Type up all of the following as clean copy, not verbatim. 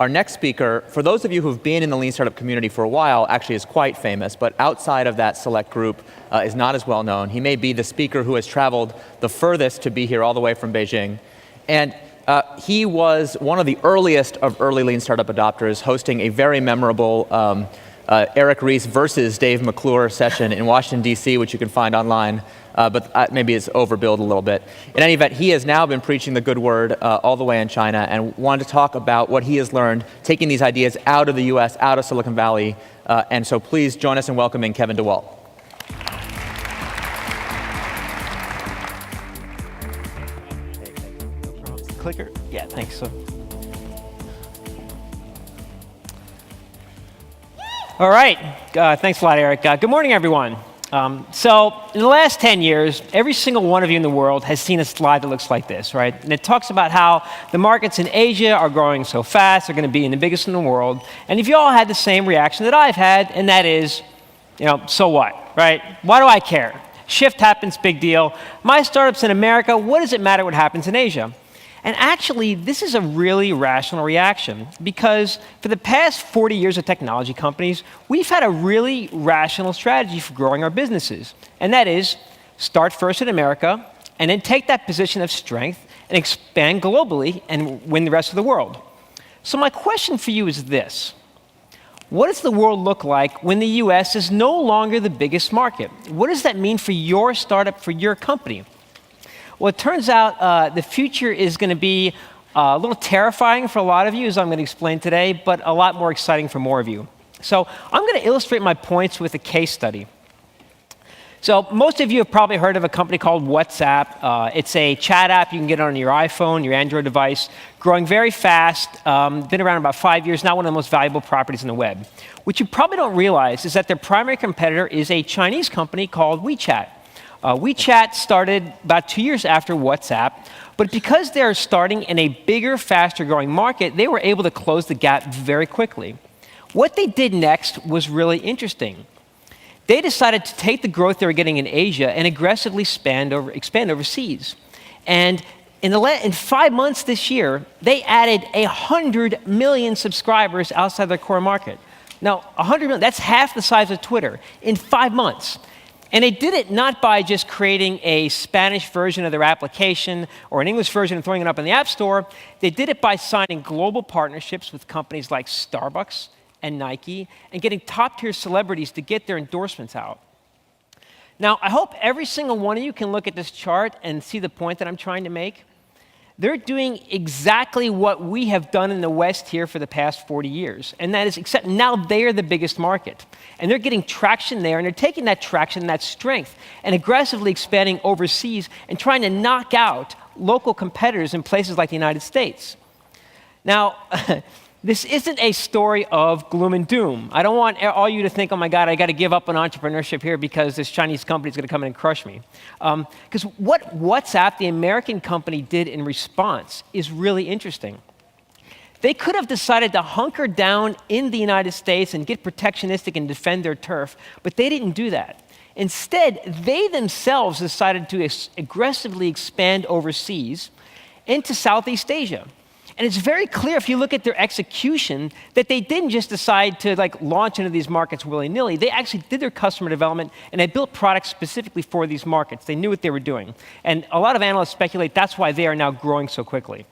our next speaker, for those of you who've been in the Lean Startup community for a while, actually is quite famous, but outside of that select group is not as well known. He may be the speaker who has traveled the furthest to be here all the way from Beijing. And he was one of the earliest of early Lean Startup adopters, hosting a very memorable Eric Ries versus Dave McClure session in Washington, D.C., which you can find online, but maybe it's overbilled a little bit. In any event, he has now been preaching the good word all the way in China and wanted to talk about what he has learned, taking these ideas out of the U.S., out of Silicon Valley. And so please join us in welcoming Kevin Dewalt. Clicker? Yeah, thanks. All right. Thanks a lot, Eric. Good morning, everyone. So in the last 10 years, every single one of you in the world has seen a slide that looks like this, right? And it talks about how the markets in Asia are growing so fast, they're going to be the biggest in the world. And if you all had the same reaction that I've had, and that is, so what, right? Why do I care? Shift happens, big deal. My startup's in America, what does it matter what happens in Asia? And actually, this is a really rational reaction because for the past 40 years of technology companies, we've had a really rational strategy for growing our businesses. And that is, start first in America, and then take that position of strength and expand globally and win the rest of the world. So my question for you is this. What does the world look like when the US is no longer the biggest market? What does that mean for your startup, for your company? Well, it turns out the future is going to be a little terrifying for a lot of you, as I'm going to explain today, but a lot more exciting for more of you. So I'm going to illustrate my points with a case study. So most of you have probably heard of a company called WhatsApp. It's a chat app. You can get it on your iPhone, your Android device, growing very fast, been around about 5 years, now one of the most valuable properties in the web. What you probably don't realize is that their primary competitor is a Chinese company called WeChat. WeChat started about 2 years after WhatsApp, but because they're starting in a bigger, faster growing market, they were able to close the gap very quickly. What they did next was really interesting. They decided to take the growth they were getting in Asia and aggressively expand overseas. And in 5 months this year, they added 100 million subscribers outside their core market. Now, 100 million, that's half the size of Twitter in 5 months. And they did it not by just creating a Spanish version of their application or an English version and throwing it up in the App Store. They did it by signing global partnerships with companies like Starbucks and Nike and getting top-tier celebrities to get their endorsements out. Now, I hope every single one of you can look at this chart and see the point that I'm trying to make. They're doing exactly what we have done in the West here for the past 40 years. And that is, except now they're the biggest market. And they're getting traction there, and they're taking that traction and that strength and aggressively expanding overseas and trying to knock out local competitors in places like the United States. Now, this isn't a story of gloom and doom. I don't want all you to think, oh my God, I got to give up on entrepreneurship here because this Chinese company is going to come in and crush me. Because what WhatsApp, the American company, did in response is really interesting. They could have decided to hunker down in the United States and get protectionistic and defend their turf, but they didn't do that. Instead, they themselves decided to aggressively expand overseas into Southeast Asia. And it's very clear if you look at their execution that they didn't just decide to launch into these markets willy-nilly. They actually did their customer development and they built products specifically for these markets. They knew what they were doing. And a lot of analysts speculate that's why they are now growing so quickly.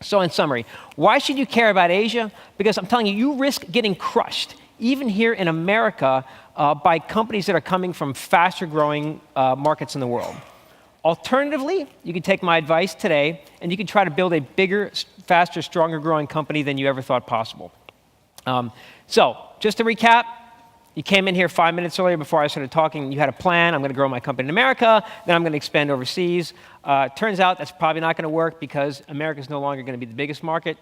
So in summary, why should you care about Asia? Because I'm telling you, you risk getting crushed, even here in America, by companies that are coming from faster growing markets in the world. Alternatively, you can take my advice today and you can try to build a bigger, faster, stronger growing company than you ever thought possible. So just to recap, you came in here 5 minutes earlier before I started talking. You had a plan. I'm going to grow my company in America. Then I'm going to expand overseas. Turns out that's probably not going to work because America is no longer going to be the biggest market.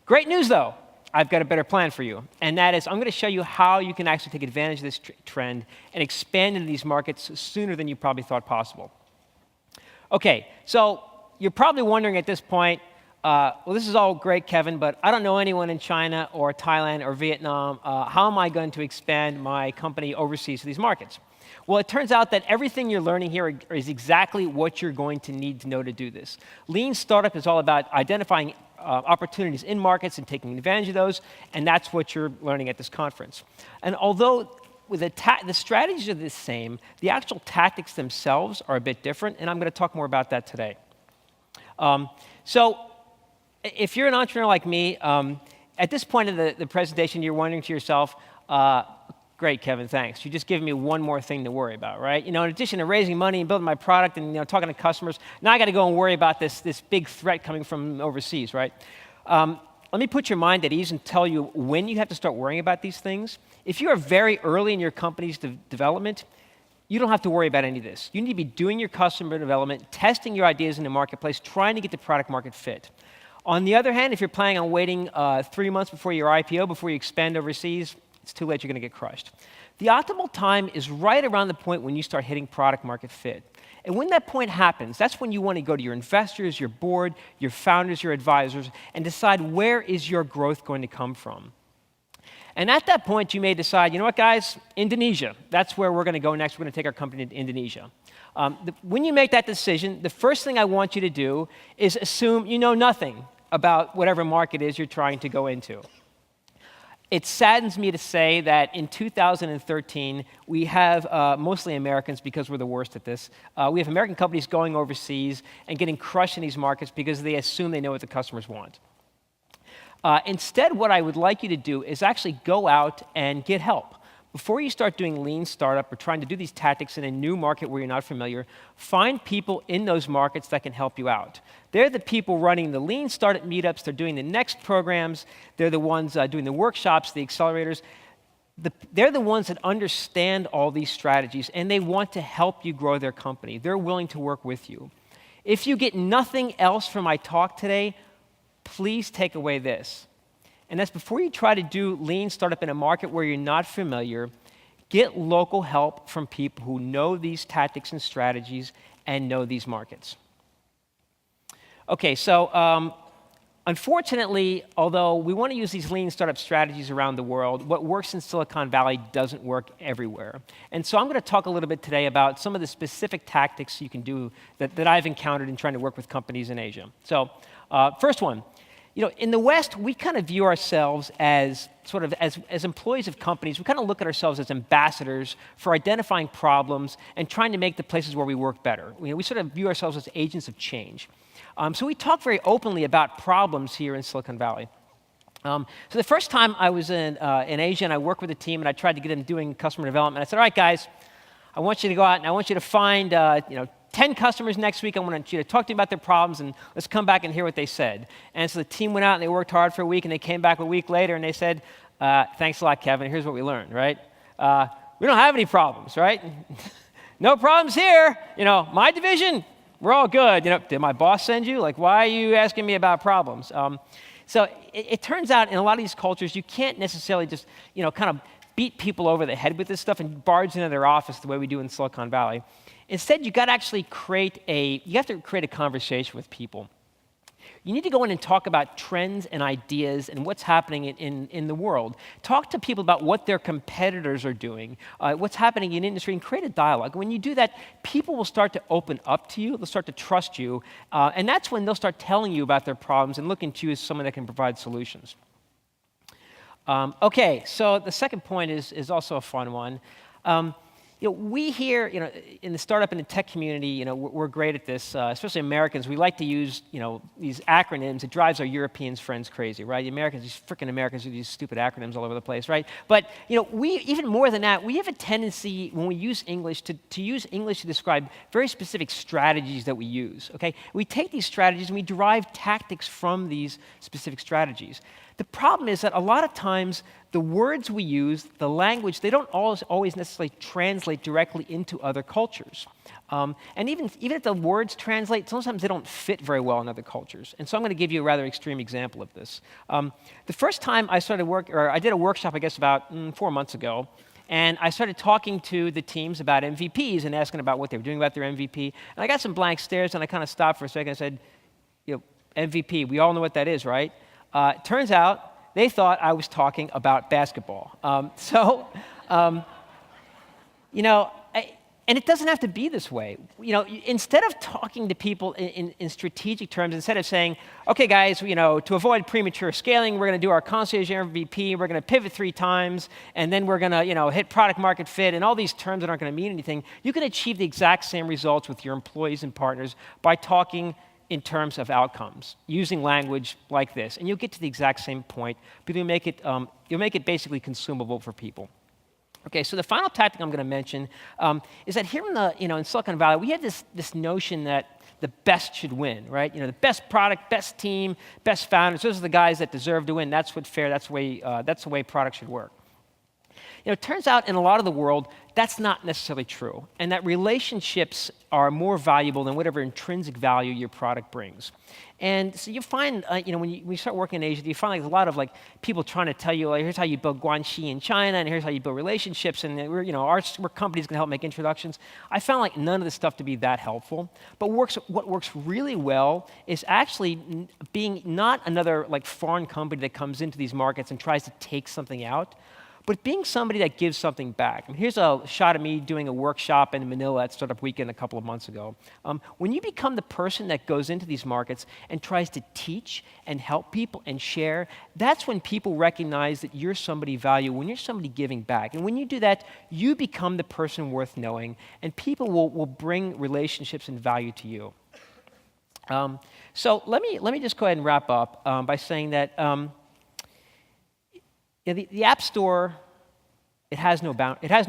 Great news, though. I've got a better plan for you. And that is I'm going to show you how you can actually take advantage of this trend and expand into these markets sooner than you probably thought possible. Okay, so you're probably wondering at this point, well, this is all great, Kevin, but I don't know anyone in China or Thailand or Vietnam. How am I going to expand my company overseas to these markets? Well, it turns out that everything you're learning here is exactly what you're going to need to know to do this. Lean Startup is all about identifying opportunities in markets and taking advantage of those, and that's what you're learning at this conference. And although the strategies are the same, the actual tactics themselves are a bit different, and I'm going to talk more about that today. So if you're an entrepreneur like me, at this point in the presentation, you're wondering to yourself, great, Kevin, thanks. You're just giving me one more thing to worry about, right? In addition to raising money and building my product and talking to customers, now I got to go and worry about this big threat coming from overseas, right? Let me put your mind at ease and tell you when you have to start worrying about these things. If you are very early in your company's development, you don't have to worry about any of this. You need to be doing your customer development, testing your ideas in the marketplace, trying to get the product market fit. On the other hand, if you're planning on waiting 3 months before your IPO, before you expand overseas, it's too late, you're going to get crushed. The optimal time is right around the point when you start hitting product market fit. And when that point happens, that's when you want to go to your investors, your board, your founders, your advisors, and decide where is your growth going to come from. And at that point, you may decide, you know what, guys, Indonesia, that's where we're going to go next. We're going to take our company to Indonesia. When you make that decision, the first thing I want you to do is assume you know nothing about whatever market it is you're trying to go into. It saddens me to say that in 2013, we have mostly Americans, because we're the worst at this, we have American companies going overseas and getting crushed in these markets because they assume they know what the customers want. Instead, what I would like you to do is actually go out and get help. Before you start doing lean startup or trying to do these tactics in a new market where you're not familiar, find people in those markets that can help you out. They're the people running the lean startup meetups. They're doing the next programs. They're the ones doing the workshops, the accelerators. They're the ones that understand all these strategies, and they want to help you grow their company. They're willing to work with you. If you get nothing else from my talk today, please take away this. And that's before you try to do lean startup in a market where you're not familiar, get local help from people who know these tactics and strategies and know these markets. Okay, so unfortunately, although we want to use these lean startup strategies around the world, what works in Silicon Valley doesn't work everywhere. And so I'm going to talk a little bit today about some of the specific tactics you can do that I've encountered in trying to work with companies in Asia. So first one. In the West, we kind of view ourselves as as employees of companies. We kind of look at ourselves as ambassadors for identifying problems and trying to make the places where we work better. We sort of view ourselves as agents of change. So we talk very openly about problems here in Silicon Valley. So the first time I was in Asia and I worked with a team and I tried to get them doing customer development, I said, all right, guys, I want you to go out and I want you to find 10 customers next week. I want you to talk to them about their problems, and let's come back and hear what they said. And so the team went out and they worked hard for a week, and they came back a week later and they said, thanks a lot, Kevin. Here's what we learned, right? We don't have any problems, right? No problems here. My division, we're all good. Did my boss send you? Why are you asking me about problems? So it turns out in a lot of these cultures, you can't necessarily just, kind of beat people over the head with this stuff and barge into their office the way we do in Silicon Valley. Instead, you got to actually create a conversation with people. You need to go in and talk about trends and ideas and what's happening in the world. Talk to people about what their competitors are doing, what's happening in industry, and create a dialogue. When you do that, people will start to open up to you. They'll start to trust you. And that's when they'll start telling you about their problems and looking to you as someone that can provide solutions. Okay, so the second point is also a fun one. We here, in the startup and the tech community, we're great at this, especially Americans. We like to use, these acronyms. It drives our Europeans friends crazy, right? These freaking Americans use these stupid acronyms all over the place, right? But, we, even more than that, we have a tendency when we use English to use English to describe very specific strategies that we use, okay? We take these strategies and we derive tactics from these specific strategies. The problem is that a lot of times the words we use, the language, they don't always necessarily translate directly into other cultures. And even if the words translate, sometimes they don't fit very well in other cultures. And so I'm going to give you a rather extreme example of this. The first time I I did a workshop, I guess, about 4 months ago. And I started talking to the teams about MVPs and asking about what they were doing about their MVP. And I got some blank stares, and I kind of stopped for a second and said, MVP, we all know what that is, right? Turns out they thought I was talking about basketball. And it doesn't have to be this way. Instead of talking to people in strategic terms, instead of saying, okay, guys, to avoid premature scaling, we're going to do our concierge MVP, we're going to pivot 3 times, and then we're going to hit product market fit, and all these terms that aren't going to mean anything, you can achieve the exact same results with your employees and partners by talking in terms of outcomes, using language like this. And you'll get to the exact same point, but you'll make it basically consumable for people. Okay, so the final tactic I'm going to mention is that here in Silicon Valley, we have this notion that the best should win, right? The best product, best team, best founders. Those are the guys that deserve to win. That's what's fair. That's the way products should work. It turns out in a lot of the world, that's not necessarily true, and that relationships are more valuable than whatever intrinsic value your product brings. And so you find, when you start working in Asia, you find a lot of people trying to tell you, here's how you build guanxi in China, and here's how you build relationships, and we're companies going to help make introductions. I found none of this stuff to be that helpful. But what works really well is actually being not another foreign company that comes into these markets and tries to take something out, but being somebody that gives something back. Here's a shot of me doing a workshop in Manila at Startup Weekend a couple of months ago. When you become the person that goes into these markets and tries to teach and help people and share, that's when people recognize that you're somebody valuable, when you're somebody giving back. And when you do that, you become the person worth knowing, and people will bring relationships and value to you. So let me just go ahead and wrap up by saying that the App Store, it has no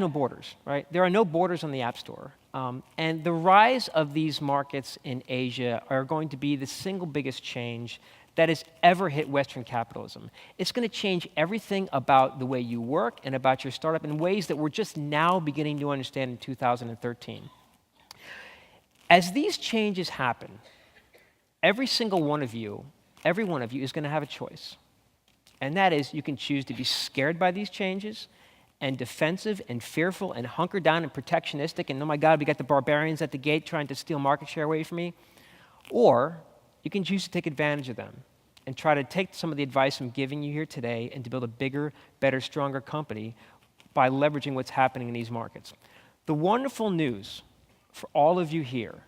borders, right? There are no borders on the App Store. And the rise of these markets in Asia are going to be the single biggest change that has ever hit Western capitalism. It's going to change everything about the way you work and about your startup in ways that we're just now beginning to understand in 2013. As these changes happen, every one of you is going to have a choice. And that is, you can choose to be scared by these changes and defensive and fearful and hunker down and protectionistic and, oh my God, we got the barbarians at the gate trying to steal market share away from me. Or you can choose to take advantage of them and try to take some of the advice I'm giving you here today and to build a bigger, better, stronger company by leveraging what's happening in these markets. The wonderful news for all of you here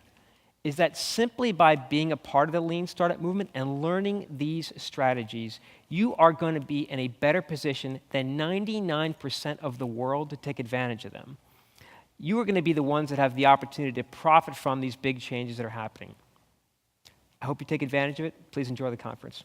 is that simply by being a part of the lean startup movement and learning these strategies, you are going to be in a better position than 99% of the world to take advantage of them. You are going to be the ones that have the opportunity to profit from these big changes that are happening. I hope you take advantage of it. Please enjoy the conference.